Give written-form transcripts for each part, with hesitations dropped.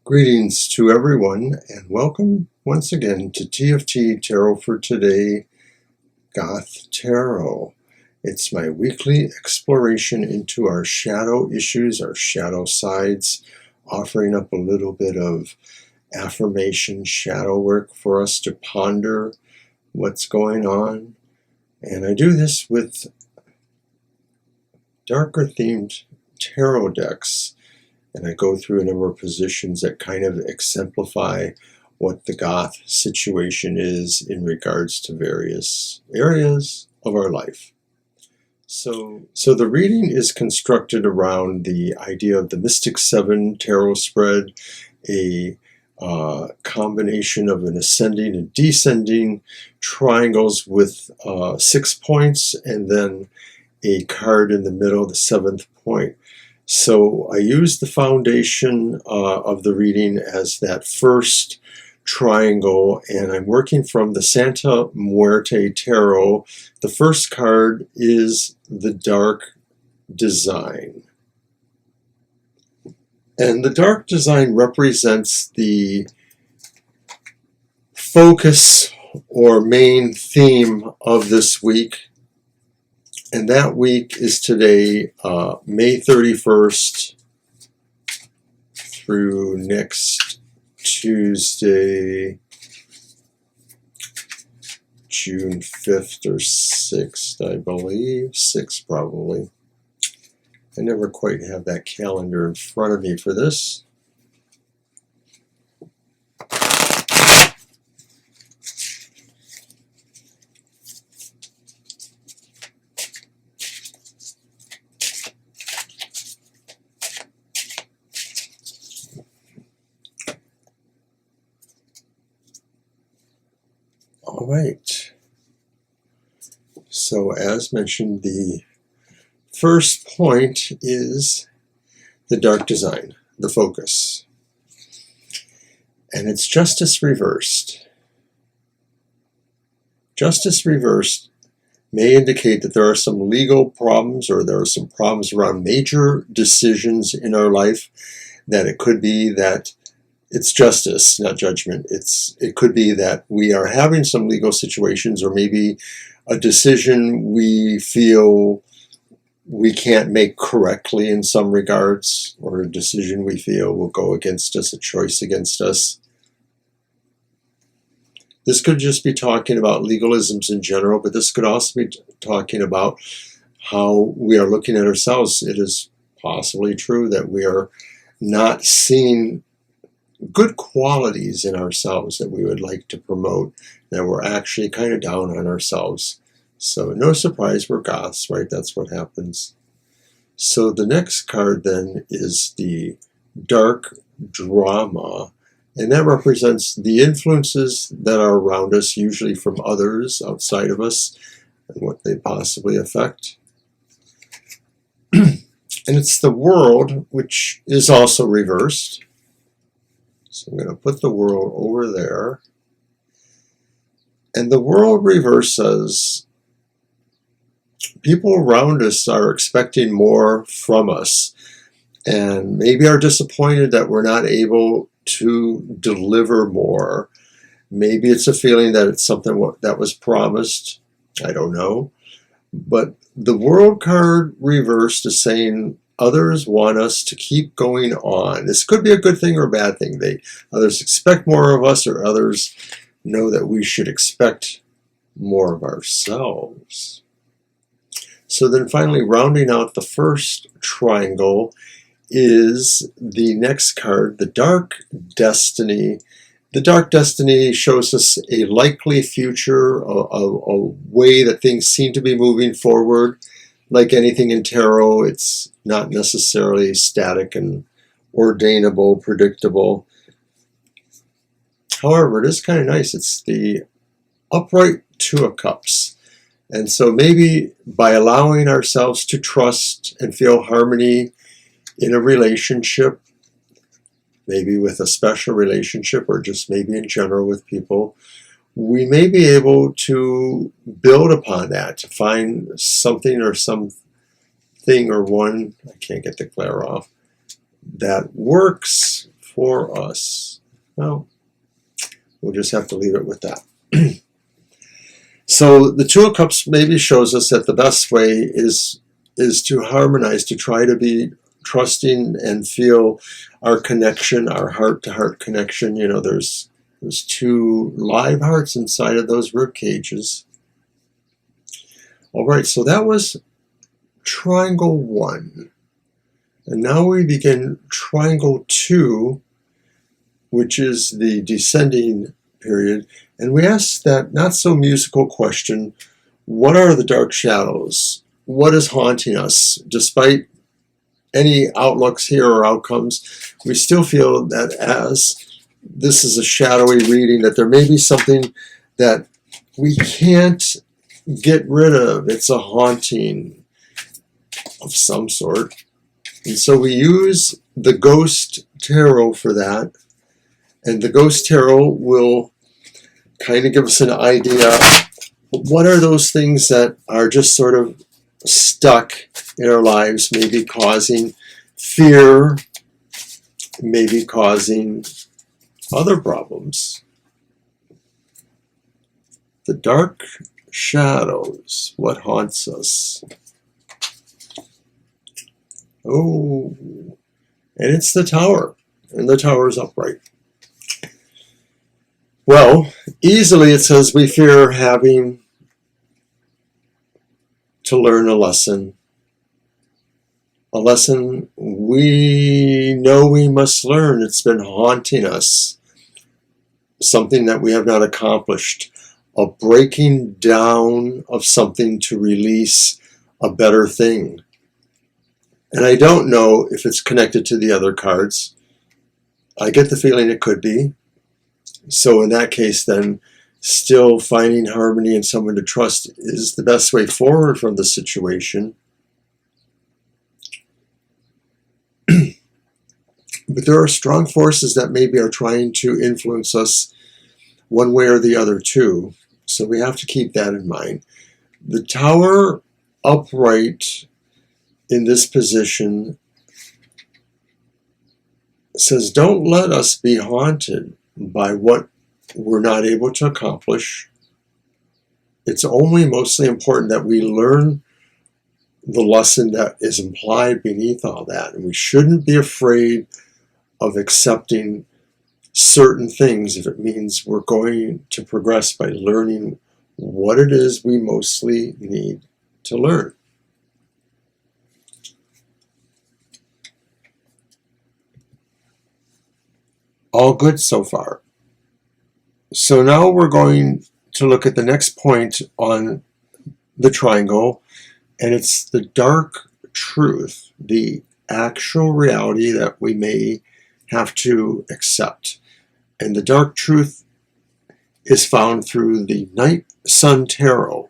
Greetings to everyone, and welcome once again to TFT Tarot for Today, Goth Tarot. It's my weekly exploration into our shadow issues, our shadow sides, offering up a little bit of affirmation, shadow work for us to ponder what's going on. And I do this with darker themed tarot decks. And I go through a number of positions that kind of exemplify what the goth situation is in regards to various areas of our life. So the reading is constructed around the idea of the Mystic 7 tarot spread, a combination of an ascending and descending triangles with 6 points, and then a card in the middle, the 7th point. So I use the foundation of the reading as that first triangle, and I'm working from the Santa Muerte Tarot. The first card is the Dark Design. And the Dark Design represents the focus or main theme of this week. And that week is today, May 31st through next Tuesday, June 5th or 6th, I believe. 6th probably. I never quite have that calendar in front of me for this. All right, so as mentioned, the first point is the Dark Design, the focus, and it's Justice reversed. Justice reversed may indicate that there are some legal problems, or there are some problems around major decisions in our life, that it could be that it's justice, not judgment. It could be that we are having some legal situations, or maybe a decision we feel we can't make correctly in some regards, or a decision we feel will go against us, a choice against us. This could just be talking about legalisms in general, but this could also be talking about how we are looking at ourselves. It is possibly true that we are not seeing good qualities in ourselves that we would like to promote, that we're actually kind of down on ourselves. So no surprise, we're goths, right? That's what happens. So the next card then is the Dark Drama, and that represents the influences that are around us, usually from others outside of us, and what they possibly affect. And it's the World, which is also reversed. So I'm going to put the World over there. And the World reverse says people around us are expecting more from us, and maybe are disappointed that we're not able to deliver more. Maybe it's a feeling that it's something that was promised. I don't know. But the World card reversed is saying others want us to keep going on. This could be a good thing or a bad thing. Others expect more of us, or others know that we should expect more of ourselves. So then finally, rounding out the first triangle is the next card, the Dark Destiny. The Dark Destiny shows us a likely future, a way that things seem to be moving forward. Like anything in tarot, it's not necessarily static and ordainable, predictable. However, it is kind of nice. It's the upright Two of Cups. And so maybe by allowing ourselves to trust and feel harmony in a relationship, maybe with a special relationship, or just maybe in general with people, we may be able to build upon that, to find something or something or one, I can't get the glare off, that works for us? Well, we'll just have to leave it with that. So the Two of Cups maybe shows us that the best way is to harmonize, to try to be trusting and feel our connection, our heart-to-heart connection. You know, there's two live hearts inside of those rib cages. All right, so that was triangle 1. And now we begin triangle 2, which is the descending period. And we ask that not so musical question, what are the dark shadows? What is haunting us? Despite any outlooks here or outcomes, we still feel that as this is a shadowy reading, that there may be something that we can't get rid of. It's a haunting of some sort. And so we use the Goth Tarot for that. And the Goth Tarot will kind of give us an idea. What are those things that are just sort of stuck in our lives, maybe causing fear, maybe causing other problems? The dark shadows, what haunts us? Oh, and it's the Tower, and the Tower is upright. Well, easily it says we fear having to learn a lesson we know we must learn. It's been haunting us, something that we have not accomplished, a breaking down of something to release a better thing. And I don't know if it's connected to the other cards. I get the feeling it could be. So in that case, then, still finding harmony and someone to trust is the best way forward from the situation. But there are strong forces that maybe are trying to influence us one way or the other too. So we have to keep that in mind. The Tower upright in this position says, don't let us be haunted by what we're not able to accomplish. It's only mostly important that we learn the lesson that is implied beneath all that. And we shouldn't be afraid of accepting certain things if it means we're going to progress by learning what it is we mostly need to learn. All good so far. So now we're going to look at the next point on the triangle, and it's the dark truth, the actual reality that we may have to accept. And the dark truth is found through the Night Sun Tarot.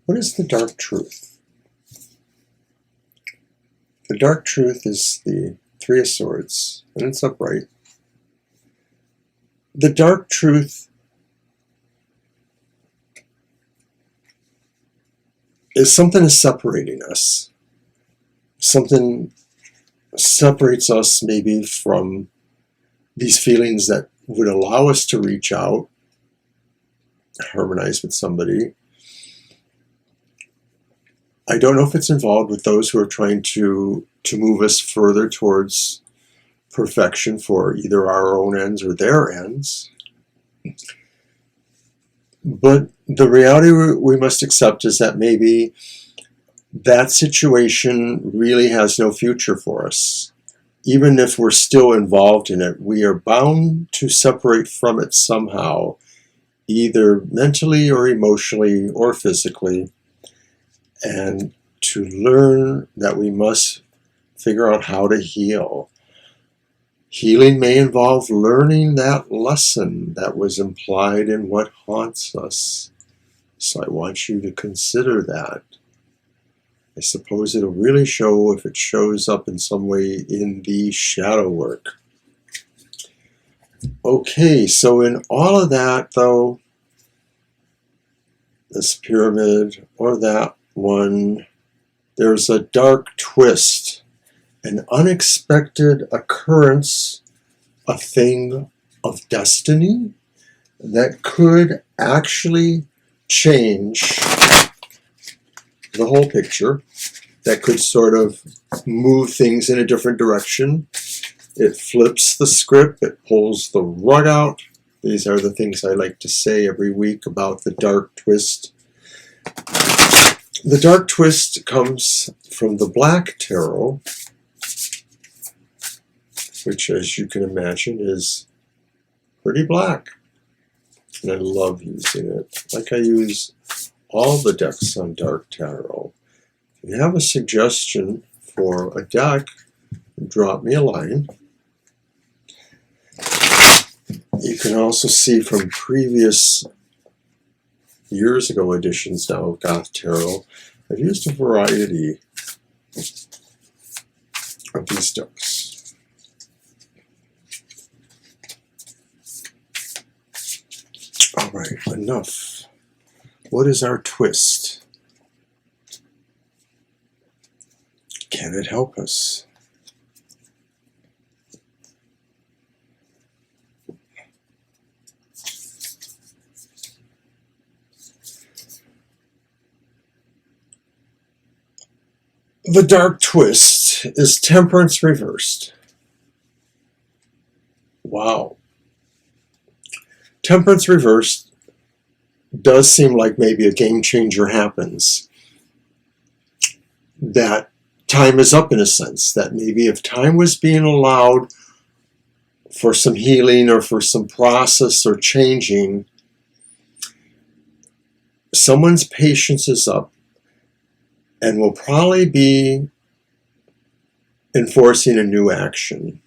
What is the dark truth? The dark truth is the Three of Swords, and it's upright. The dark truth is something is separating us. Something separates us maybe from these feelings that would allow us to reach out, harmonize with somebody. I don't know if it's involved with those who are trying to move us further towards perfection for either our own ends or their ends. But the reality we must accept is that maybe that situation really has no future for us. Even if we're still involved in it, we are bound to separate from it somehow, either mentally or emotionally or physically, and to learn that we must figure out how to heal. Healing may involve learning that lesson that was implied in what haunts us. So I want you to consider that. I suppose it'll really show if it shows up in some way in the shadow work. Okay, so in all of that, though, this pyramid or that one, there's a dark twist, an unexpected occurrence, a thing of destiny that could actually change the whole picture, that could sort of move things in a different direction. It flips the script, it pulls the rug out. These are the things I like to say every week about the dark twist. The dark twist comes from the Black Tarot, which, as you can imagine, is pretty black. And I love using it, like I use all the decks on Dark Tarot. If you have a suggestion for a deck, drop me a line. You can also see from previous years ago editions now of Goth Tarot, I've used a variety of these decks. All right, enough. What is our twist? Can it help us? The dark twist is temperance reversed. Wow. Temperance reversed does seem like maybe a game changer happens. That time is up in a sense. That maybe if time was being allowed for some healing or for some process or changing, someone's patience is up and will probably be enforcing a new action.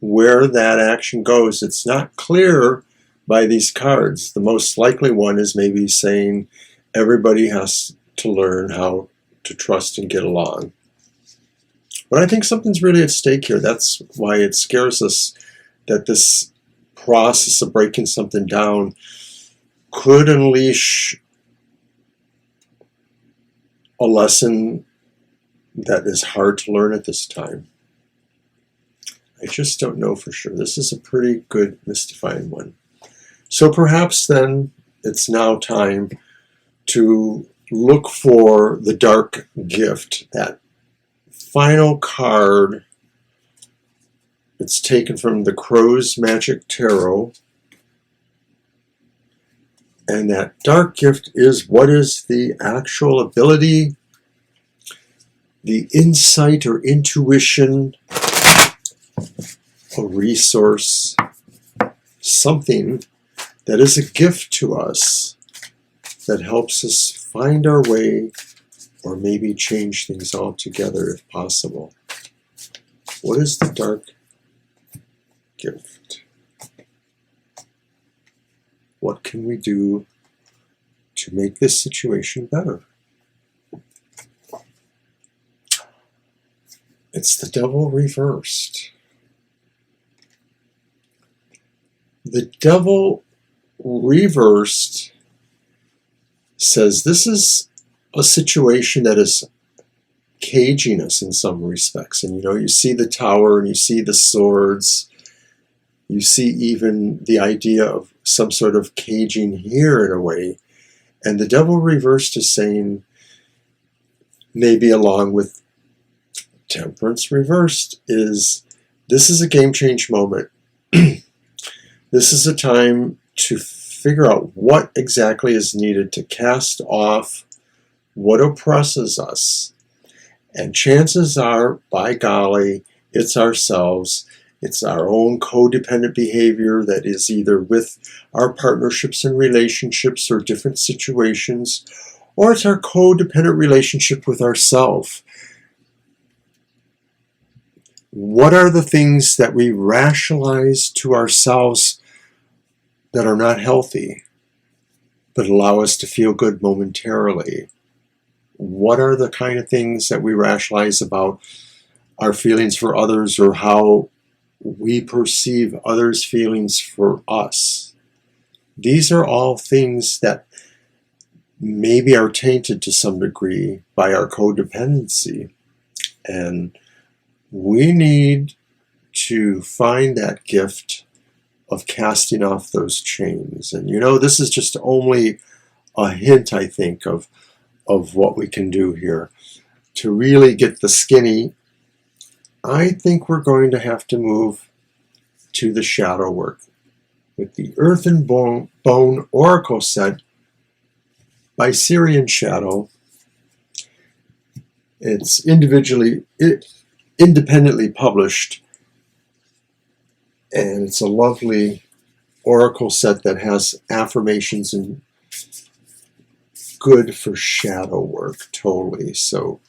Where that action goes, it's not clear by these cards. The most likely one is maybe saying everybody has to learn how to trust and get along. But I think something's really at stake here. That's why it scares us that this process of breaking something down could unleash a lesson that is hard to learn at this time. I just don't know for sure. This is a pretty good mystifying one. So perhaps then it's now time to look for the dark gift, that final card. It's taken from the Crow's Magic Tarot. And that dark gift is, what is the actual ability, the insight or intuition, a resource, something that is a gift to us that helps us find our way or maybe change things altogether if possible. What is the dark gift? What can we do to make this situation better? It's the Devil reversed. The Devil reversed says this is a situation that is caging us in some respects. And you see the tower and you see the swords. You see even the idea of some sort of caging here in a way. And the Devil reversed is saying, maybe along with Temperance reversed, is this is a game change moment. This is a time to figure out what exactly is needed to cast off what oppresses us. And chances are, by golly, it's ourselves. It's our own codependent behavior that is either with our partnerships and relationships or different situations, or it's our codependent relationship with ourselves. What are the things that we rationalize to ourselves that are not healthy, but allow us to feel good momentarily? What are the kind of things that we rationalize about our feelings for others or how we perceive others' feelings for us? These are all things that maybe are tainted to some degree by our codependency. And we need to find that gift of casting off those chains. And this is just only a hint, I think, of what we can do here. To really get the skinny, I think we're going to have to move to the shadow work with the Earth and Bone Oracle set by Syrian Shadow. It's independently published, and it's a lovely oracle set that has affirmations and good for shadow work, totally. So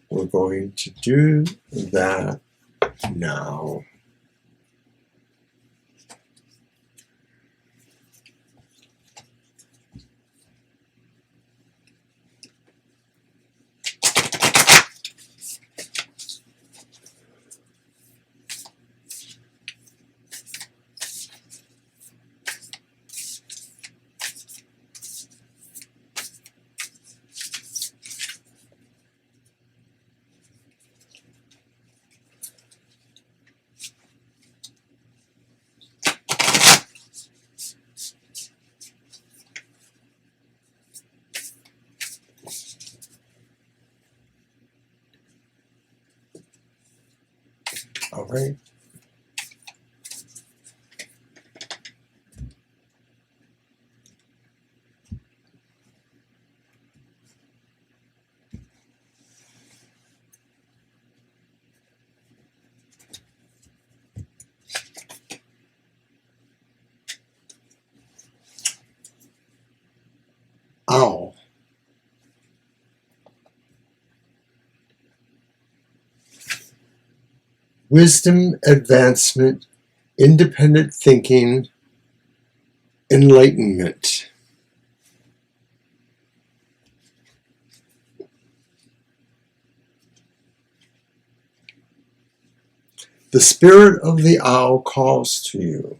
we're going to do that now. All right. Owl. Wisdom, advancement, independent thinking, enlightenment. The spirit of the owl calls to you.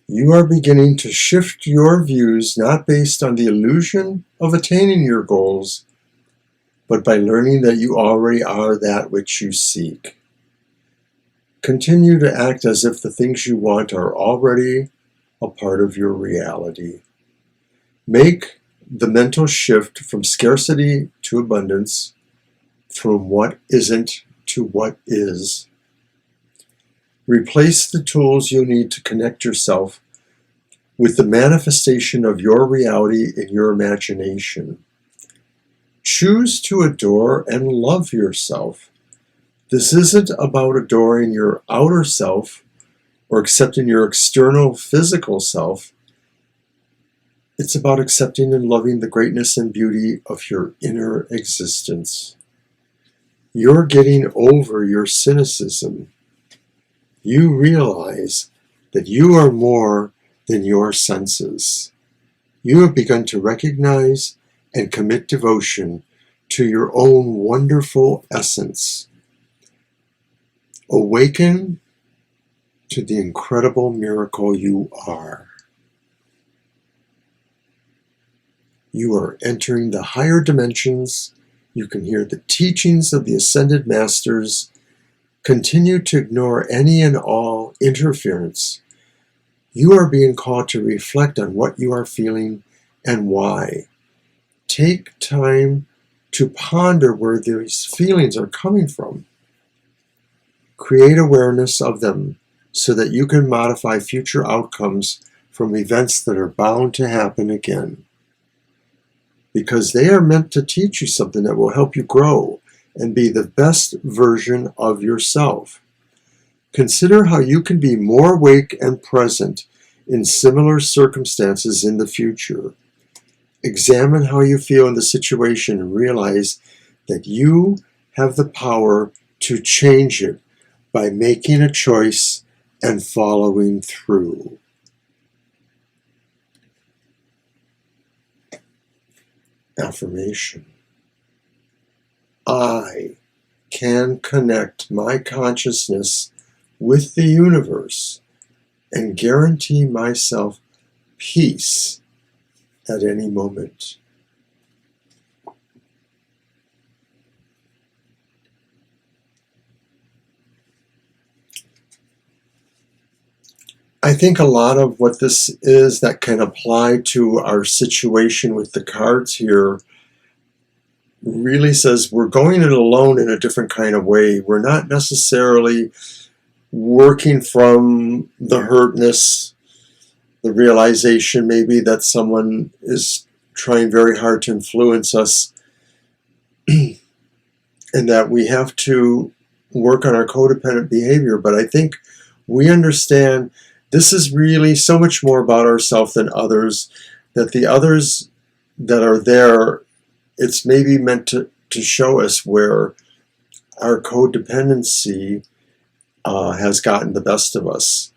You are beginning to shift your views not based on the illusion of attaining your goals, but by learning that you already are that which you seek. Continue to act as if the things you want are already a part of your reality. Make the mental shift from scarcity to abundance, from what isn't to what is. Replace the tools you need to connect yourself with the manifestation of your reality in your imagination. Choose to adore and love yourself. This isn't about adoring your outer self or accepting your external physical self. It's about accepting and loving the greatness and beauty of your inner existence. You're getting over your cynicism. You realize that you are more than your senses. You have begun to recognize and commit devotion to your own wonderful essence. Awaken to the incredible miracle you are. You are entering the higher dimensions. You can hear the teachings of the ascended masters. Continue to ignore any and all interference. You are being called to reflect on what you are feeling and why. Take time to ponder where these feelings are coming from. Create awareness of them so that you can modify future outcomes from events that are bound to happen again, because they are meant to teach you something that will help you grow and be the best version of yourself. Consider how you can be more awake and present in similar circumstances in the future. Examine how you feel in the situation and realize that you have the power to change it by making a choice and following through. Affirmation. I can connect my consciousness with the universe and guarantee myself peace at any moment. I think a lot of what this is that can apply to our situation with the cards here really says we're going it alone in a different kind of way. We're not necessarily working from the hurtness, the realization maybe that someone is trying very hard to influence us, and that we have to work on our codependent behavior. But I think we understand this is really so much more about ourselves than others, that the others that are there, it's maybe meant to show us where our codependency has gotten the best of us,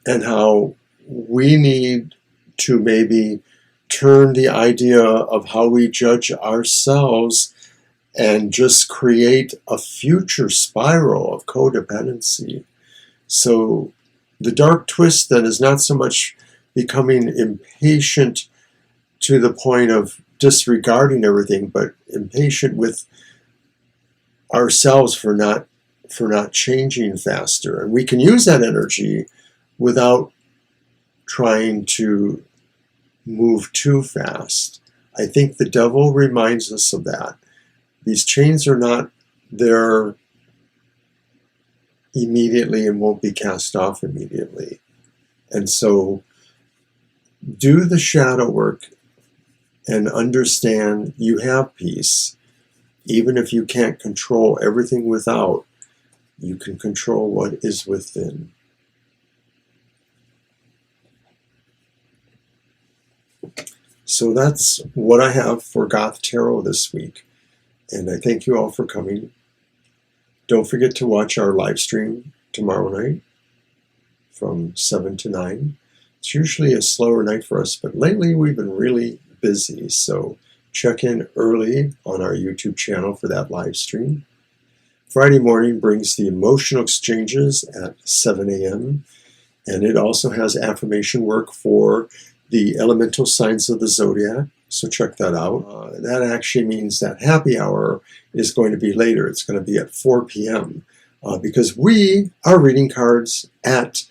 and how we need to maybe turn the idea of how we judge ourselves and just create a future spiral of codependency. So the dark twist then is not so much becoming impatient to the point of disregarding everything, but impatient with ourselves for not changing faster. And we can use that energy without trying to move too fast. I think the devil reminds us of that. These chains are not there immediately and won't be cast off immediately. And so do the shadow work and understand you have peace. Even if you can't control everything without, you can control what is within. So that's what I have for Goth Tarot this week. And I thank you all for coming. Don't forget to watch our live stream tomorrow night from 7 to 9. It's usually a slower night for us, but lately we've been really busy. So check in early on our YouTube channel for that live stream. Friday morning brings the emotional exchanges at 7 a.m. And it also has affirmation work for the elemental signs of the zodiac. So check that out. That actually means that happy hour is going to be later. It's going to be at 4 p.m. Because we are reading cards at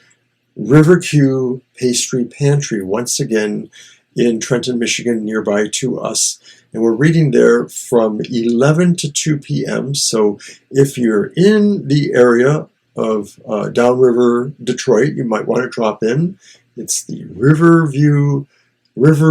River Q Pastry Pantry, once again in Trenton, Michigan, nearby to us. And we're reading there from 11 to 2 p.m. So if you're in the area of downriver Detroit, you might want to drop in. It's the River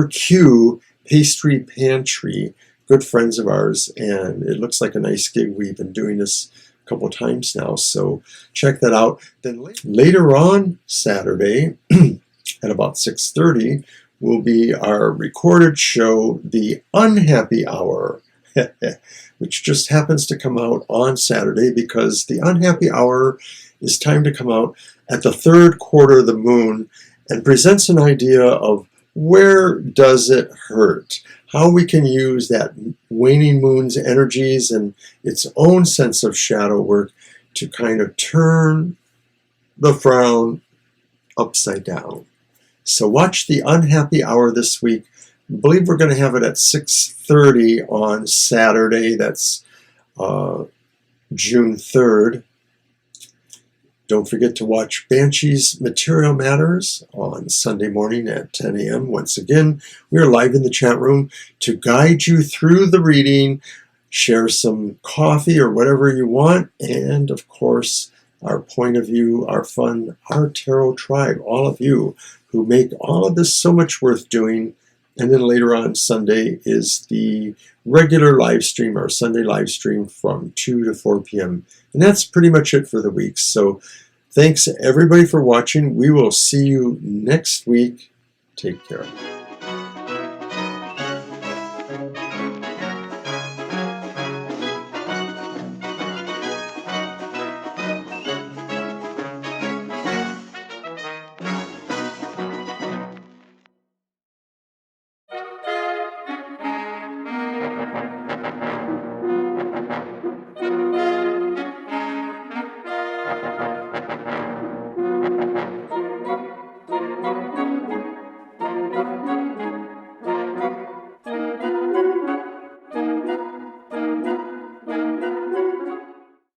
Q Pastry Pantry, good friends of ours, and it looks like a nice gig. We've been doing this a couple times now, so check that out. Then later on Saturday at about 6:30 will be our recorded show, The Unhappy Hour, which just happens to come out on Saturday because the Unhappy Hour is timed to come out at the third quarter of the moon and presents an idea of where does it hurt? How we can use that waning moon's energies and its own sense of shadow work to kind of turn the frown upside down. So watch the Unhappy Hour this week. I believe we're going to have it at 6:30 on Saturday. That's June 3rd. Don't forget to watch Banshee's Material Matters on Sunday morning at 10 a.m. Once again, we are live in the chat room to guide you through the reading, share some coffee or whatever you want, and of course, our point of view, our fun, our tarot tribe, all of you who make all of this so much worth doing. And then later on Sunday is the regular live stream, our Sunday live stream from 2 to 4 p.m. And that's pretty much it for the week. So thanks everybody for watching. We will see you next week. Take care.